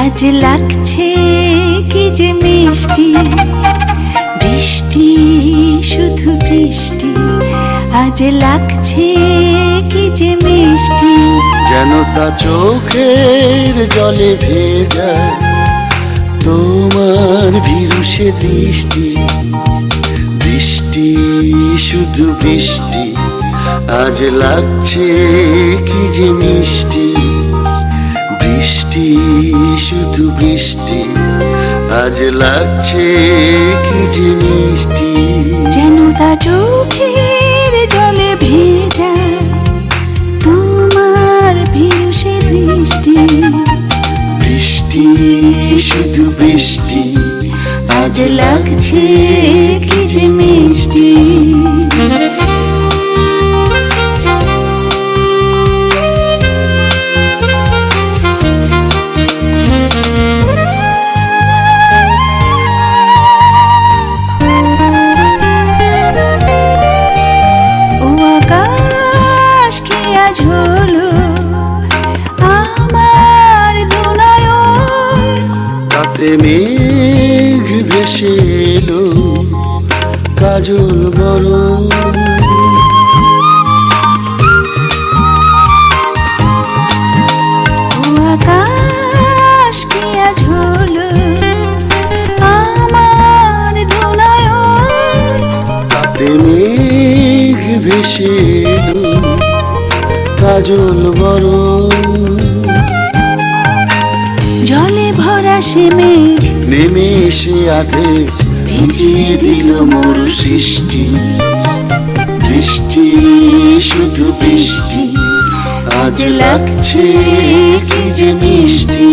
আজ লাগছে কি যে মিষ্টি, বৃষ্টি শুধু বৃষ্টি, আজ লাগছে কি যে মিষ্টি। যেন তা চোখের জলে ভেজা তোমার ভীরু দৃষ্টি, বৃষ্টি শুধু বৃষ্টি, আজ লাগছে কি যে মিষ্টি। বৃষ্টি শুধু বৃষ্টি, আজ লাগছে কি যে মিষ্টি। যেন তা চোখের জলে ভেজা তোমার ভীরু দৃষ্টি, বৃষ্টি শুধু বৃষ্টি, আজ লাগছে কি যে মিষ্টি। তাতে মেঘ ভেসে এলো কাজল বরণ, আকাশ কি আজ হলো আমার দুনয়ন। তাতে মেঘ ভেসে এলো কাজল বরণ। জলে ভরা সে মেঘ নেমে এসে আধে ভিজিয়ে দিল মোর সৃষ্টি, বৃষ্টি শুধু বৃষ্টি, আজ লাগছে কি যে মিষ্টি।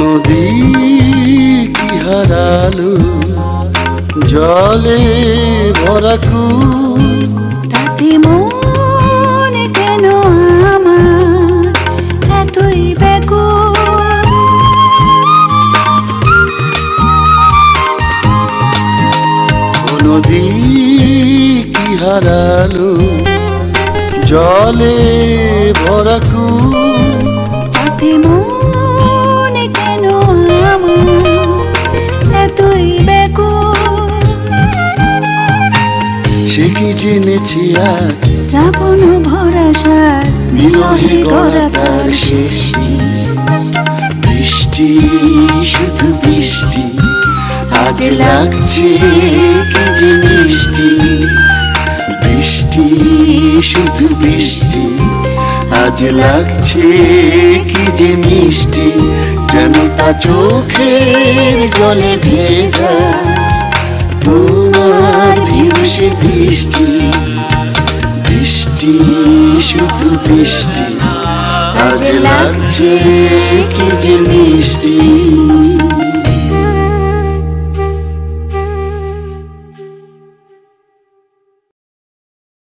নদী কি হারালো জলে ভরা কুল, তাতে মনে কেন আমার এতই ব্যাকুল। নদী কি হারালো জলে ভরা কুল, তাতে মনে কেন আমার এতই ব্যাকুল। সে কি জেনেছি আজ শ্রাবণ ভরা সাজ বিরহে গড়া তার সৃষ্টি, বৃষ্টি শুধু বৃষ্টি, আজ লাগছে কি যে মিষ্টি। বৃষ্টি শুধু বৃষ্টি, আজ লাগছে কি যে মিষ্টি। যেন তা চোখের জলে ভেজা তোমার ভীরু দৃষ্টি, বৃষ্টি শুধু বৃষ্টি, আজ লাগছে কি যে মিষ্টি।